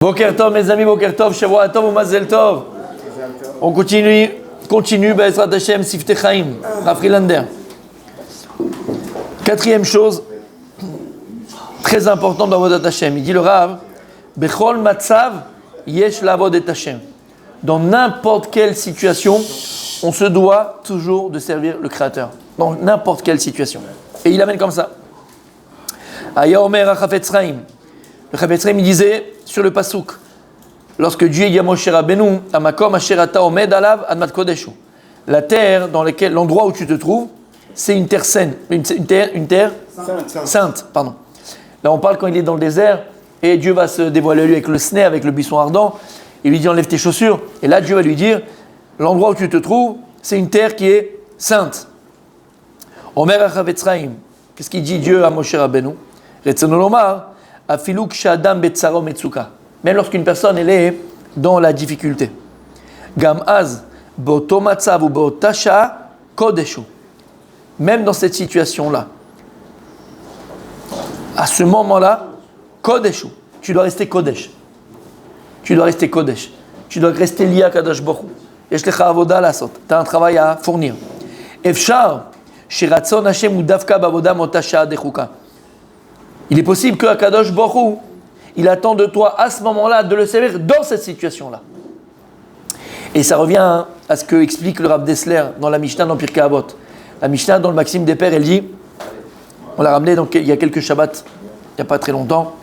Boker Tov, mes amis, Boker Tov, Shavua Tov ou Mazel Tov. On continue, Be'ezrat Hashem, Siftei Chaim, Rav Friedlander. Quatrième chose, très importante dans Avodat Hashem, il dit le Rav, Bechol Matzav, Yesh La'avod et Hashem. Dans n'importe quelle situation, on se doit toujours de servir le Créateur. Dans n'importe quelle situation. Et il amène comme ça. Aya Omer HaChafetz Chaim. Le Chafetz Chaim, il disait sur le Pasuk, lorsque Dieu dit à Moshe Rabbeinu, Amakom asher ata omed alav admat kodeshu. La terre dans laquelle, l'endroit où tu te trouves, c'est une terre sainte, une terre sainte. Pardon. Là, on parle quand il est dans le désert et Dieu va se dévoiler à lui avec le sneh, avec le buisson ardent. Il lui dit enlève tes chaussures. Et là, Dieu va lui dire l'endroit où tu te trouves, c'est une terre qui est sainte. Omer HaChafetz Chaim. Qu'est-ce qu'il dit Dieu à Moshe Rabbeinu? Retzonu lomar. Même lorsqu'une personne elle est dans la difficulté. Gam az boto matzav ou botasha kodeshu. Même dans cette situation-là, à ce moment-là, kodeshu. Tu dois rester kodesh. Tu dois rester kodesh. Tu dois rester lié à Kadosh Baruch Hu. Yesh lecha avoda lasot. Tu as un travail à fournir. Efshar shiratzon Hashem ou davka bavoda motasha dechuka. Il est possible que Kadosh Baruch Hu, il attend de toi à ce moment-là de le servir dans cette situation-là. Et ça revient à ce que explique le Rav Dessler dans la Mishnah dans Pirkei Avot. La Mishnah dans le Maxime des Pères, elle dit, on l'a ramené donc il y a quelques Shabbats, il n'y a pas très longtemps.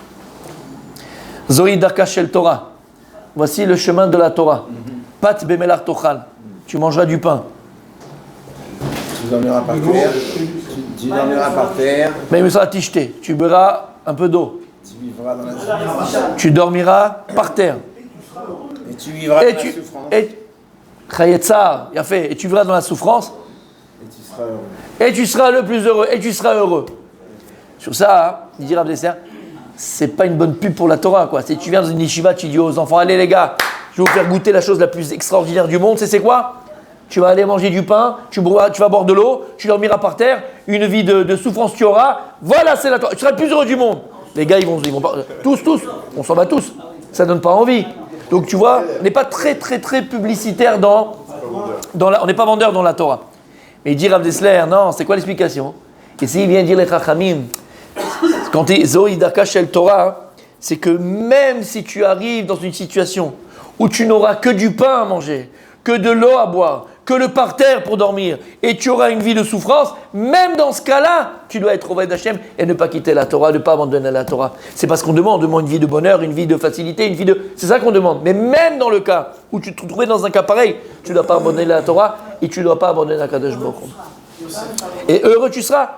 Zohi darka shel Torah. Voici le chemin de la Torah. Pat bemelar tochal. Tu mangeras du pain. Tu dormiras par terre. Tu dormiras par terre. Mais il sera ticheté. Tu boiras un peu d'eau. Tu vivras dans la souffrance. Tu dormiras par terre. Et tu vivras dans la souffrance. Et tu vivras dans la souffrance. Et tu seras heureux. Et tu seras le plus heureux. Et tu seras heureux. Sur ça, il dit Rav Dessler, c'est pas une bonne pub pour la Torah, quoi. Si tu viens dans une yeshiva, tu dis aux enfants, allez les gars, je vais vous faire goûter la chose la plus extraordinaire du monde. C'est quoi? Tu vas aller manger du pain, tu vas boire de l'eau, tu dormiras par terre, une vie de souffrance tu auras. Voilà, c'est la Torah. Tu seras le plus heureux du monde. Les gars, ils vont tous, on s'en va tous. Ça donne pas envie. Donc tu vois, on n'est pas très publicitaire on n'est pas vendeur dans la Torah. Mais il dit Rav Dessler, non, c'est quoi l'explication? Et s'il vient dire les Chachamim, quand tu es Zohi Daka Shel Torah, c'est que même si tu arrives dans une situation où tu n'auras que du pain à manger, que de l'eau à boire, que le parterre pour dormir, et tu auras une vie de souffrance, même dans ce cas-là, tu dois être Oved Hashem et ne pas quitter la Torah, ne pas abandonner la Torah. C'est parce qu'on demande une vie de bonheur, une vie de facilité, c'est ça qu'on demande. Mais même dans le cas où tu te trouvais dans un cas pareil, tu ne dois pas abandonner la Torah et tu ne dois pas abandonner la Kadosh Baruch Hu. Et heureux tu seras,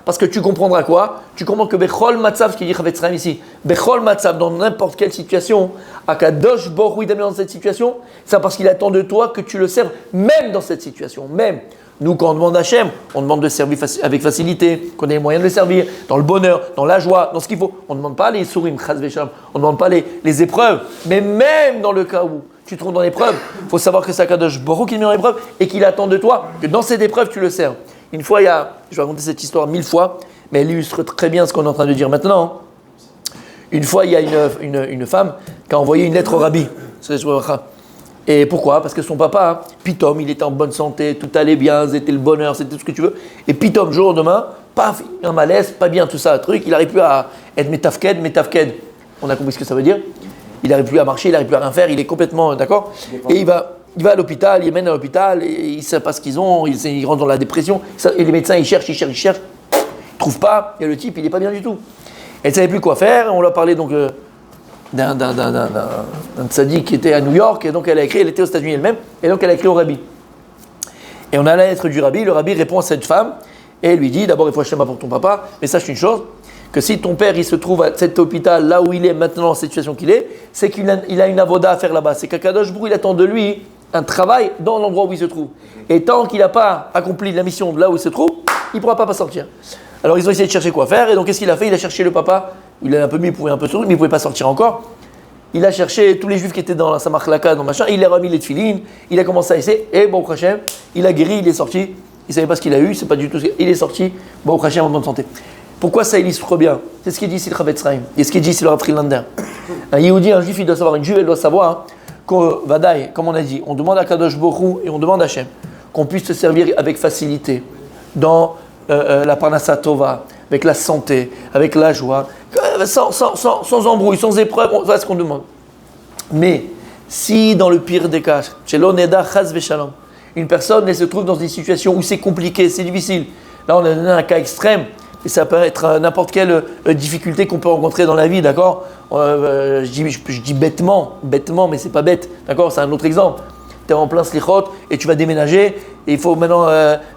parce que tu comprendras quoi? Tu comprends que Bechol Matzav, ce qu'il dit Chafetz Chaim ici, Bechol Matzav, dans n'importe quelle situation, Akadosh Baruch Hu, il t'amène dans cette situation, c'est parce qu'il attend de toi que tu le serves, même dans cette situation, même. Nous, quand on demande à Hachem, on demande de servir avec facilité, qu'on ait les moyens de le servir, dans le bonheur, dans la joie, dans ce qu'il faut. On ne demande pas les sourim, chas vesham, on ne demande pas les épreuves, mais même dans le cas où tu te trouves dans l'épreuve, il faut savoir que c'est Akadosh Baruch Hu qui te met dans l'épreuve et qu'il attend de toi que dans cette épreuve, tu le serves. Une fois, je vais raconter cette histoire 1000 fois, mais elle illustre très bien ce qu'on est en train de dire maintenant. Une fois, il y a une femme qui a envoyé une lettre au rabbi. Et pourquoi? Parce que son papa, Pitom, il était en bonne santé, tout allait bien, c'était le bonheur, c'était tout ce que tu veux. Et Pitom, jour au lendemain, paf, un malaise, pas bien, tout ça, un truc, il n'arrive plus à être métafked. On a compris ce que ça veut dire. Il n'arrive plus à marcher, il n'arrive plus à rien faire, il est complètement, d'accord? Et il va à l'hôpital, il mène à l'hôpital, et il ne sait pas ce qu'ils ont, il rentre dans la dépression. Et les médecins, ils cherchent, ils ne trouvent pas. Et le type, il n'est pas bien du tout. Elle ne savait plus quoi faire. On lui a parlé donc d'un tzaddik qui était à New York, et donc elle était aux États-Unis elle-même, et donc elle a écrit au rabbi. Et on a la lettre du rabbi, le rabbi répond à cette femme, et lui dit, d'abord il faut Hashem pour ton papa, mais sache une chose, que si ton père il se trouve à cet hôpital, là où il est maintenant, dans la situation qu'il est, c'est qu'il a une avoda à faire là-bas. C'est qu'Akadosh Baruch Hu, il attend de lui un travail dans l'endroit où il se trouve. Et tant qu'il n'a pas accompli la mission de là où il se trouve, il ne pourra pas sortir. Alors ils ont essayé de chercher quoi faire, et donc qu'est-ce qu'il a fait? Il a cherché le papa, il a un peu mis, il pouvait un peu sourire, mais il ne pouvait pas sortir encore. Il a cherché tous les juifs qui étaient dans sa marlaka, dans machin, il leur a mis les tefilines, il a commencé à essayer, et bon, Hachem, il a guéri, il est sorti, il ne savait pas ce qu'il a eu, c'est pas du tout ce il est sorti, bon, Hachem, en bonne santé. Pourquoi ça illustre bien? C'est ce qu'il dit ici le Chafetz Chaim, et ce qu'il dit ici le Rav Friedlander. Un Yehudi, un Juif, il doit savoir, une Juive, elle doit savoir qu'on Vadaï, comme on a dit, on demande à Kadosh Borou et on demande à Hachem qu'on puisse se servir avec facilité dans la Parnassa Tova, avec la santé, avec la joie, sans embrouille, sans épreuve, voilà ce qu'on demande. Mais si dans le pire des cas, une personne elle se trouve dans une situation où c'est compliqué, c'est difficile, là on a donné un cas extrême, et ça peut être n'importe quelle difficulté qu'on peut rencontrer dans la vie, d'accord je dis bêtement, mais c'est pas bête, d'accord, c'est un autre exemple. Tu es en plein slichot et tu vas déménager et il faut maintenant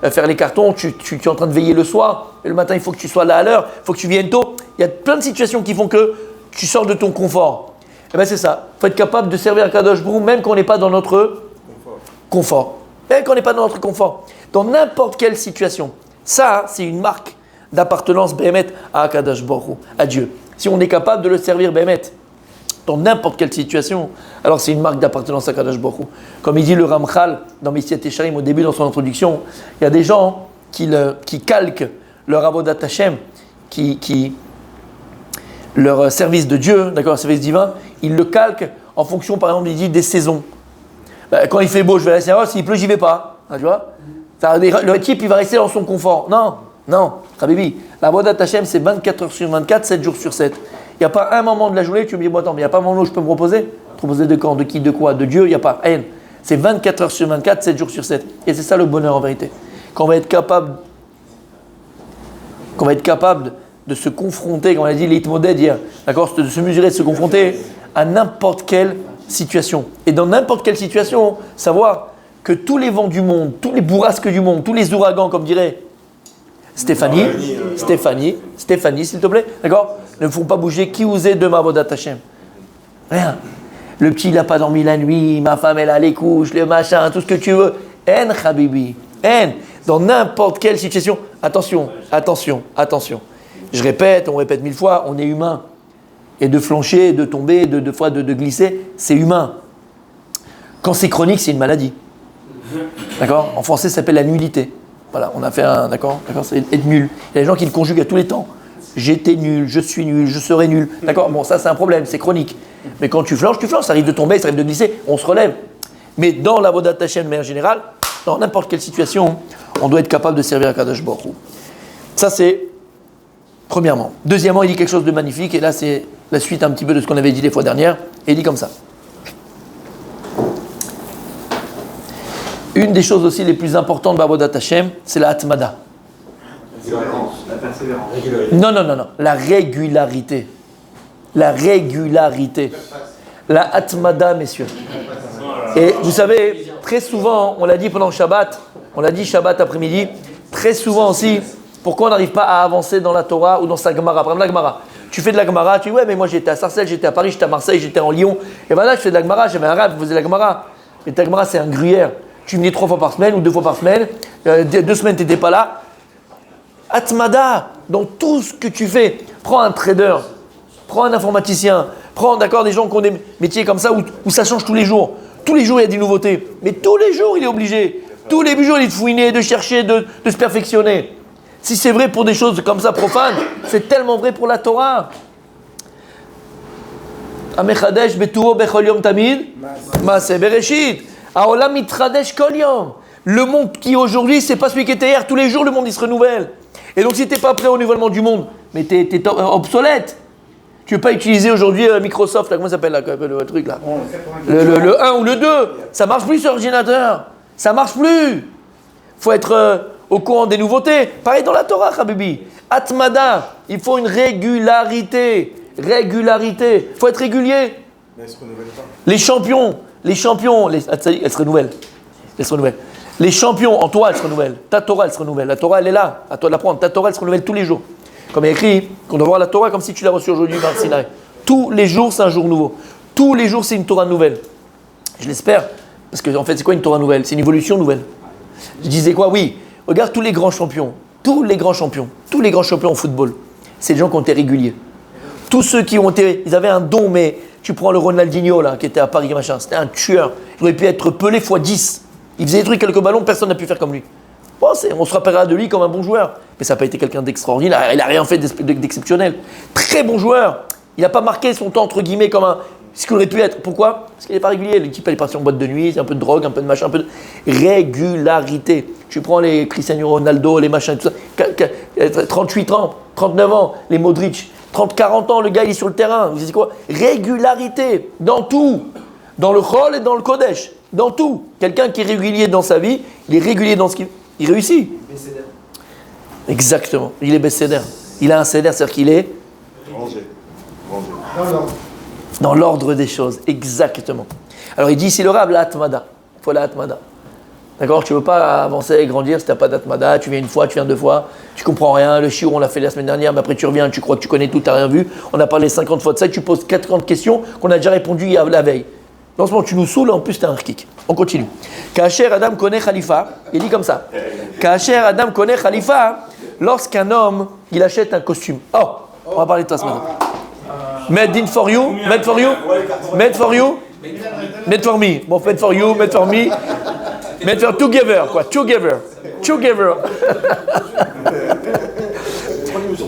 faire les cartons, tu es en train de veiller le soir et le matin il faut que tu sois là à l'heure, il faut que tu viennes tôt. Il y a plein de situations qui font que tu sors de ton confort. Et bien c'est ça, il faut être capable de servir à Kadosh Brou même quand on n'est pas dans notre confort. Même quand on n'est pas dans notre confort, dans n'importe quelle situation. Ça, c'est une marque d'appartenance Béhémet à Kadosh Brou, à Dieu. Si on est capable de le servir Béhémet dans n'importe quelle situation, alors c'est une marque d'appartenance à Kadosh Baruch Hu. Comme il dit le Ramchal dans Messiat Yesharim au début dans son introduction, il y a des gens qui calquent leur avodat Hashem, leur service de Dieu, d'accord, service divin, ils le calquent en fonction, par exemple, il dit des saisons. Quand il fait beau, je vais aller à la s'il pleut, j'y vais pas. Tu vois, le type, il va rester dans son confort. Non, Habibi, l'avodat Hashem, c'est 24 heures sur 24, 7 jours sur 7. Il n'y a pas un moment de la journée, tu me dis, bon, attends, mais il n'y a pas un moment où je peux me reposer. Te reposer de quand, de qui, de quoi, de Dieu, il n'y a pas. C'est 24 heures sur 24, 7 jours sur 7. Et c'est ça le bonheur en vérité. Quand on va être capable de se confronter, comme on a dit l'Itmoded hier, d'accord, de se mesurer, de se confronter à n'importe quelle situation. Et dans n'importe quelle situation, savoir que tous les vents du monde, tous les bourrasques du monde, tous les ouragans, comme dirait Stéphanie, s'il te plaît, d'accord, ne font pas bouger qui vous est de ma Avodat Hashem. Rien. Le petit, il n'a pas dormi la nuit, ma femme, elle a les couches, le machin, tout ce que tu veux. En, Habibi. Dans n'importe quelle situation. Attention. Je répète, on répète 1000 fois, on est humain. Et de flancher, de tomber, de glisser, c'est humain. Quand c'est chronique, c'est une maladie. D'accord ? En français, ça s'appelle la nullité. Voilà, on a fait un. D'accord, c'est être nul. Il y a des gens qui le conjuguent à tous les temps. J'étais nul, je suis nul, je serai nul. D'accord, bon, ça c'est un problème, c'est chronique. Mais quand tu flanches, ça arrive de tomber, ça arrive de glisser, on se relève. Mais dans la Avodat Hashem de manière générale, dans n'importe quelle situation, on doit être capable de servir à Kadosh Baruch Hu. Ça c'est premièrement. Deuxièmement, il dit quelque chose de magnifique, et là c'est la suite un petit peu de ce qu'on avait dit les fois dernières, et il dit comme ça. Une des choses aussi les plus importantes de Avodat Hashem, c'est la Atmada. La persévérance. Non. La régularité. La Atmada, messieurs. Et vous savez, très souvent, on l'a dit pendant Shabbat, on l'a dit Shabbat après-midi, très souvent aussi, pourquoi on n'arrive pas à avancer dans la Torah ou dans sa Gemara. Par exemple, la Gemara. Tu fais de la Gemara, tu dis ouais, mais moi j'étais à Sarcelles, j'étais à Paris, j'étais à Marseille, j'étais en Lyon. Et voilà, je fais de la Gemara, j'avais un rêve, je faisais de la Gemara. Et ta Gemara, c'est un gruyère. Tu venais 3 fois par semaine ou 2 fois par semaine, 2 semaines, tu n'étais pas là. Atmada, dans tout ce que tu fais, prends un trader, prends un informaticien, prends d'accord, des gens qui ont des métiers comme ça où ça change tous les jours. Tous les jours, il y a des nouveautés. Mais tous les jours, il est obligé. Tous les jours, il est de fouiner, de chercher, de se perfectionner. Si c'est vrai pour des choses comme ça profanes, c'est tellement vrai pour la Torah. Amechadesh beturo bechol yom tamid, maaseh bereshit. Haolam mitradesh kol yom. Le monde qui aujourd'hui, c'est pas celui qui était hier. Tous les jours, le monde il se renouvelle. Et donc, si tu n'es pas prêt au renouvellement du monde, mais tu es obsolète. Tu ne veux pas utiliser aujourd'hui Microsoft, là, comment ça s'appelle là, le truc là, le 1 ou le 2. Ça ne marche plus sur ordinateur. Ça ne marche plus. Il faut être au courant des nouveautés. Pareil dans la Torah, Habibi. Atmada, il faut une régularité. Il faut être régulier. Mais elle se renouvelle pas. Les champions, elles se renouvellent. Les champions, en Torah, elles se renouvellent. Ta Torah, elle se renouvelle. La Torah, elle est là. À toi de la prendre. Ta Torah, elle se renouvelle tous les jours. Comme il y a écrit, qu'on doit voir la Torah comme si tu l'as reçue aujourd'hui dans le Sinaï. Tous les jours, c'est un jour nouveau. Tous les jours, c'est une Torah nouvelle. Je l'espère. Parce qu'en fait, c'est quoi une Torah nouvelle ? C'est une évolution nouvelle. Je disais quoi ? Oui. Regarde tous les grands champions. Tous les grands champions au football. C'est des gens qui ont été réguliers. Tous ceux qui ont été... Ils avaient un don, mais tu prends le Ronaldinho, là, qui était à Paris, machin. C'était un tueur. Il aurait pu être Pelé x 10. Il faisait des trucs, quelques ballons, personne n'a pu faire comme lui. Bon, on se rappellera de lui comme un bon joueur. Mais ça n'a pas été quelqu'un d'extraordinaire. Il n'a rien fait d'exceptionnel. Très bon joueur. Il n'a pas marqué son temps, entre guillemets, comme ce qu'il aurait pu être. Pourquoi? Parce qu'il n'est pas régulier. L'équipe, elle est partie en boîte de nuit, c'est un peu de drogue, un peu de machin, un peu de régularité. Tu prends les Cristiano Ronaldo, les machins, tout ça. 38 ans, 39 ans, les Modric, 30, 40 ans, le gars, il est sur le terrain. Vous savez quoi? Régularité, dans tout. Dans le Chol et dans le Kodesh. Dans tout. Quelqu'un qui est régulier dans sa vie, il est régulier dans ce qu'il... Il réussit. Exactement. Il est Besséder. Il a un Seder, c'est-à-dire qu'il est... Rangé. Dans l'ordre des choses, exactement. Alors il dit ici le Rav, la Atmada. Il faut la Atmada. D'accord? Tu ne veux pas avancer et grandir si tu n'as pas d'Atmada. Tu viens une fois, tu viens deux fois, tu ne comprends rien. Le shiur, on l'a fait la semaine dernière, mais après tu reviens, tu crois que tu connais tout, tu n'as rien vu. On a parlé 50 fois de ça, tu poses 50 questions qu'on a déjà répondu la veille. Dans ce moment, tu nous saoules, en plus tu es un rkik. On continue. Kacher Adam connaît Khalifa, il dit comme ça. Kacher Adam connaît Khalifa, lorsqu'un homme, il achète un costume. Oh, on va parler de toi ce matin. Made in for you, made for you, made for you, made for me. Bon, made for you, made for me, made for together, quoi, together.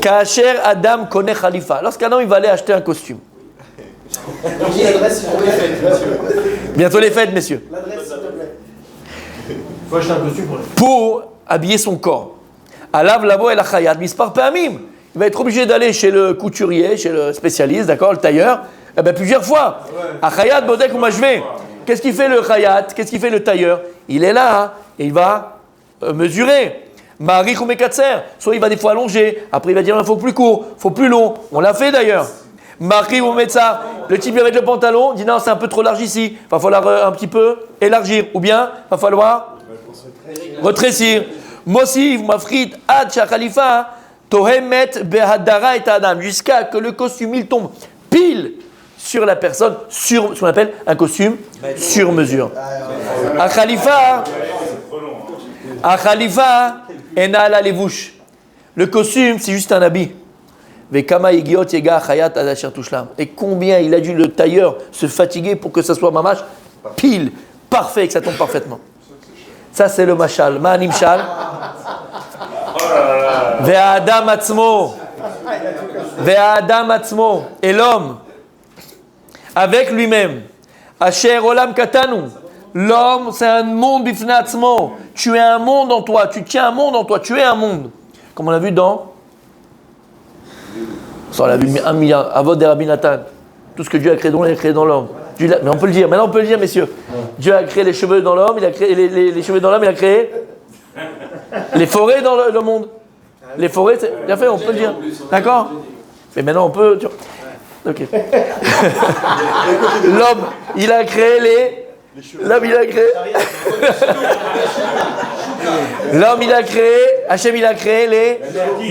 Kacher Adam connaît Khalifa. Lorsqu'un homme, il va aller acheter un costume. L'adresse, s'il vous plaît. Bientôt les fêtes, messieurs. L'adresse, s'il te plaît. Faut acheter un costume Pour habiller son corps. Alav lavo el achayat mispar pe'amim. Il va être obligé d'aller chez le couturier, chez le spécialiste, d'accord, le tailleur, plusieurs fois. Achayat bodek ou mashvé. Qu'est-ce qu'il fait le chayat? Qu'est-ce qu'il fait le tailleur? Il est là hein, et il va mesurer. Marich ou mekatser. Soit il va des fois allonger, après il va dire il faut plus court, il faut plus long. On l'a fait d'ailleurs. Marich ou metza. Le type avec le pantalon dit non, c'est un peu trop large ici. Il va falloir un petit peu élargir. Ou bien, il va falloir retrécir. Mosif, mafrit, ad khalifa, tohemet behadara et adam. Jusqu'à que le costume il tombe pile sur la personne, sur ce qu'on appelle un costume sur mesure. A khalifa, enala levouche. Le costume, c'est juste un habit. Et combien il a dû le tailleur se fatiguer pour que ça soit mamash pile, parfait, que ça tombe parfaitement. Ça c'est le mashal. Ma'anim shal. Ve'adam atzmo. Ve'adam atzmo. Et l'homme, avec lui-même. Asher olam katanu. L'homme, c'est un monde bifnei atzmo. Tu es un monde en toi. Tu tiens un monde en toi. Tu es un monde. Comme on l'a vu dans... On l'a vu 1 milliard. Avod de Rabbi Nathan. Tout ce que Dieu a créé dans l'homme, il a créé dans l'homme. Mais on peut le dire. Maintenant, on peut le dire, messieurs. Dieu a créé les cheveux dans l'homme. Il a créé les cheveux dans l'homme. Il a créé les forêts dans le monde. Les forêts, c'est bien fait. On peut le dire. D'accord. Mais maintenant, on peut. Ok. L'homme, il a créé L'homme, il a créé. L'homme, il a créé. Hachem, il a créé les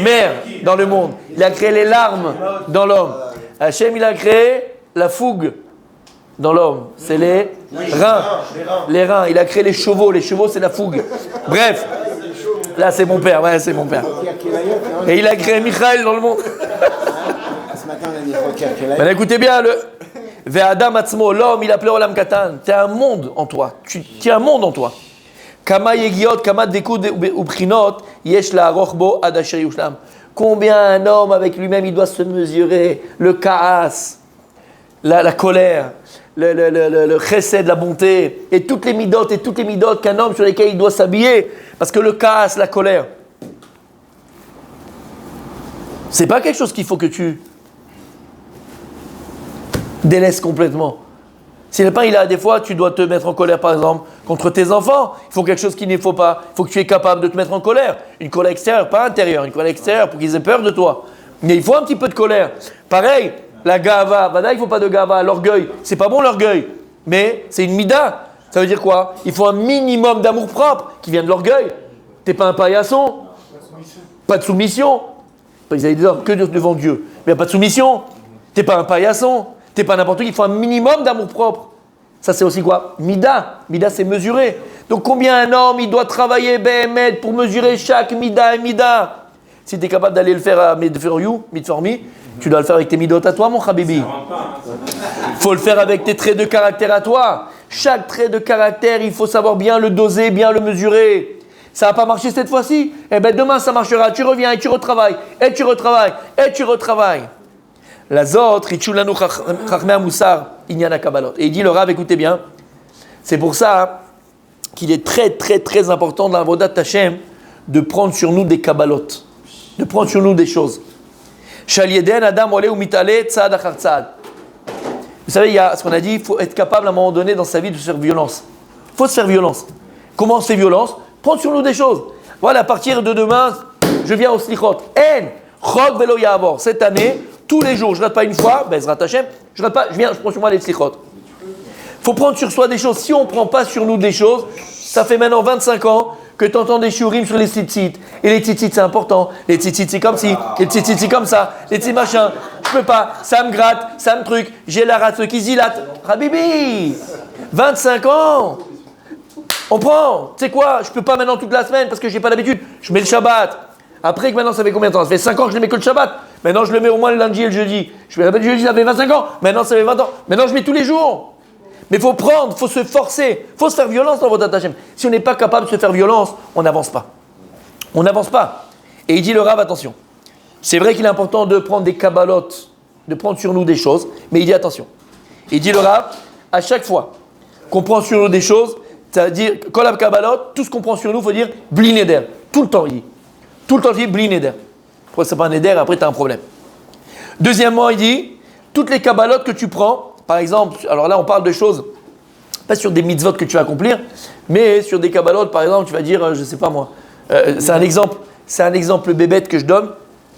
mers dans le monde. Il a créé les larmes dans l'homme. Hachem, il a créé la fougue dans l'homme. C'est les reins. Les reins. Il a créé les chevaux. Les chevaux, c'est la fougue. Bref. Là, c'est mon père. Ouais, c'est mon père. Et il a créé Michael dans le monde. Ce matin, on a dit Ben, écoutez bien, Ve'adam atzmo, l'homme, il appelait Olam Katan. Tu as un monde en toi. Tu tiens un monde en toi. Kama yegiot, kama dekud ubrinot, yesh la rochbo ad asher yushlam. Combien un homme avec lui-même, il doit se mesurer le kaas, la colère, le chesed, la bonté, et toutes les midotes qu'un homme sur lesquelles il doit s'habiller. Parce que le kaas, la colère, c'est pas quelque chose qu'il faut que tu délaisse complètement. Si le pain, il a des fois, tu dois te mettre en colère, par exemple, contre tes enfants. Il faut quelque chose qu'il ne faut pas. Il faut que tu es capable de te mettre en colère. Une colère extérieure, pas intérieure. Une colère extérieure pour qu'ils aient peur de toi. Mais il faut un petit peu de colère. Pareil, la gava. Bada, il ne faut pas de gava. L'orgueil, c'est pas bon l'orgueil. Mais c'est une mida. Ça veut dire quoi? Il faut un minimum d'amour propre qui vient de l'orgueil. T'es pas un paillasson. Pas de soumission. Ils avaient des hommes que devant Dieu. Mais il n'y a pas de soumission. T'es pas un paillasson. T'es pas n'importe qui, il faut un minimum d'amour propre. Ça, c'est aussi quoi? Mida. Mida, c'est mesurer. Donc, combien un homme, il doit travailler, BML, pour mesurer chaque mida et mida? Si tu es capable d'aller le faire à Mid for You, Mid for Me, tu dois le faire avec tes midot à toi, mon Habibi. Faut le faire avec tes traits de caractère à toi. Chaque trait de caractère, il faut savoir bien le doser, bien le mesurer. Ça n'a pas marché cette fois-ci? Eh bien, demain, ça marchera. Tu reviens et tu retravailles, et tu retravailles, et tu retravailles. La zot, richulanu chachmei moussar, inyana kabalot. Et il dit le Rav, écoutez bien, c'est pour ça qu'il est très très très important dans la Avodat Hashem de prendre sur nous des kabalot, de prendre sur nous des choses. Shal yeden adam ole ou mitale tzad achar tzad. Vous savez, il y a ce qu'on a dit, il faut être capable à un moment donné dans sa vie de se faire violence. Il faut se faire violence. Comment on se fait violence? Prendre sur nous des choses. Voilà, à partir de demain, je viens au slichot. En, chok velo yavor. Cette année, tous les jours, je ne rate pas une fois, Bezrat Hashem, je rate pas, je prends sur moi les slichot. Il faut prendre sur soi des choses. Si on ne prend pas sur nous des choses, ça fait maintenant 25 ans que tu entends des shiurim sur les tzitzit. Et les tzitzit, c'est important. Les tzitzit, c'est comme ci. Les tzitzit, c'est comme ça. Les tzitzit, machin. Je peux pas. Ça me gratte. Ça me truc. J'ai la rate qui se dilate. Habibi 25 ans. On prend. Tu sais quoi? Je peux pas maintenant toute la semaine parce que j'ai pas l'habitude. Je mets le Shabbat. Après que maintenant, ça fait combien de temps? Ça fait 5 ans que je ne mets que le Shabbat. Maintenant, je le mets au moins le lundi et le jeudi. Je me rappelle le jeudi, ça fait 25 ans. Maintenant, ça fait 20 ans. Maintenant, je mets tous les jours. Mais il faut prendre, il faut se forcer, il faut se faire violence dans votre Hashem. Si on n'est pas capable de se faire violence, on n'avance pas. On n'avance pas. Et il dit le Rav, attention. C'est vrai qu'il est important de prendre des kabbalot, de prendre sur nous des choses, mais il dit attention. Il dit le Rav, à chaque fois qu'on prend sur nous des choses, c'est-à-dire, kolab kabbalot, tout ce qu'on prend sur nous, il faut dire bli neder. Tout le temps, il dit. Tout le temps, il dit bli neder. Après, c'est pas un neder, après, tu as un problème. Deuxièmement, il dit, toutes les kabbalot que tu prends, par exemple, alors là on parle de choses, pas sur des mitzvot que tu vas accomplir, mais sur des kabbalot, par exemple, tu vas dire, je ne sais pas moi, c'est un exemple bébête que je donne,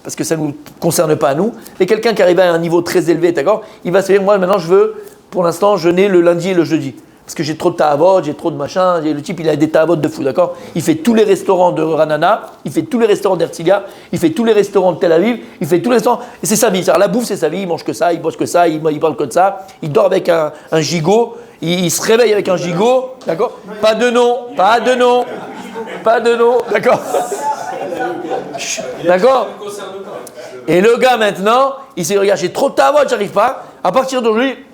parce que ça ne nous concerne pas à nous, mais quelqu'un qui arrive à un niveau très élevé, d'accord, il va se dire, moi maintenant je veux, pour l'instant, jeûner le lundi et le jeudi, parce que j'ai trop de ta'avot, j'ai trop de machin, le type il a des ta'avot de fou, d'accord, il fait tous les restaurants de Ranana, il fait tous les restaurants d'Ertiga, il fait tous les restaurants de Tel Aviv, il fait tous les restaurants, et c'est sa vie, la bouffe c'est sa vie, il mange que ça, il bosse que ça, il parle que de ça, il dort avec un gigot, il se réveille avec un gigot, d'accord, pas de nom, d'accord, d'accord. Et le gars maintenant, il s'est dit, regarde, j'ai trop de ta'avot, j'arrive pas, à partir d'aujourd'hui,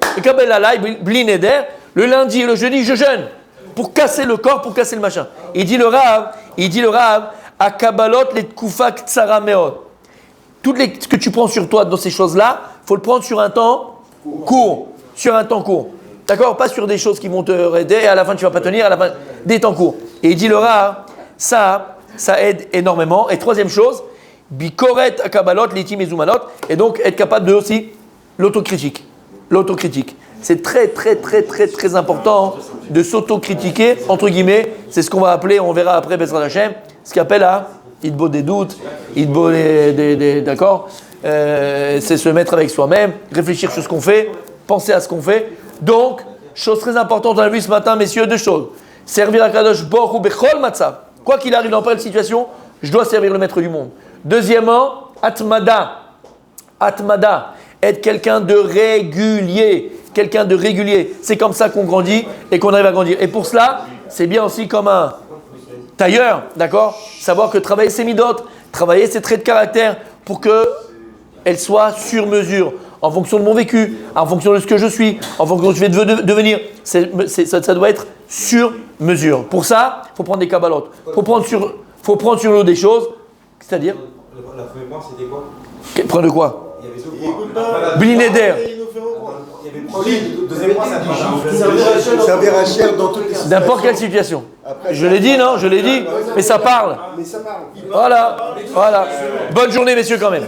bli neder, le lundi et le jeudi, je jeûne pour casser le corps, pour casser le machin. Il dit le Rav, à Kabbalot les tkufak tsara meod. Tout ce que tu prends sur toi dans ces choses-là, il faut le prendre sur un temps court. Sur un temps court. D'accord? Pas sur des choses qui vont te aider et à la fin tu ne vas pas tenir, à la fin des temps courts. Et il dit le Rav, ça aide énormément. Et troisième chose, bikoret à Kabbalot, litim et zumanot, et donc être capable de aussi l'autocritique. C'est très très très très très important de s'autocritiquer, entre guillemets, c'est ce qu'on va appeler, on verra après Bezrat Hashem, ce qu'on appelle Idbo des doutes, Idbo d'accord, c'est se mettre avec soi-même, réfléchir sur ce qu'on fait, penser à ce qu'on fait. Donc, chose très importante, on a vu ce matin, messieurs, deux choses. Servir à Kadosh Baruch Hu bechol matzav. Quoi qu'il arrive dans quelle situation, je dois servir le maître du monde. Deuxièmement, atmada, être quelqu'un de régulier. C'est comme ça qu'on grandit et qu'on arrive à grandir. Et pour cela, c'est bien aussi comme un tailleur, d'accord? Savoir que travailler ses midotes, travailler ses traits de caractère pour qu'elles soient sur mesure, en fonction de mon vécu, en fonction de ce que je suis, en fonction de ce que je vais devenir. Ça doit être sur mesure. Pour ça, il faut prendre des kabbalot. Il faut prendre sur nous des choses, c'est-à-dire… La première part, c'était quoi? Prendre de quoi? Il y avait deux points. Bli neder. Il y avait le premier, le deuxième point, ça Servir à cher dans toutes les situations. N'importe quelle situation. Je l'ai dit, non? Je l'ai dit. Mais ça parle. Voilà. Bonne journée, messieurs, quand même.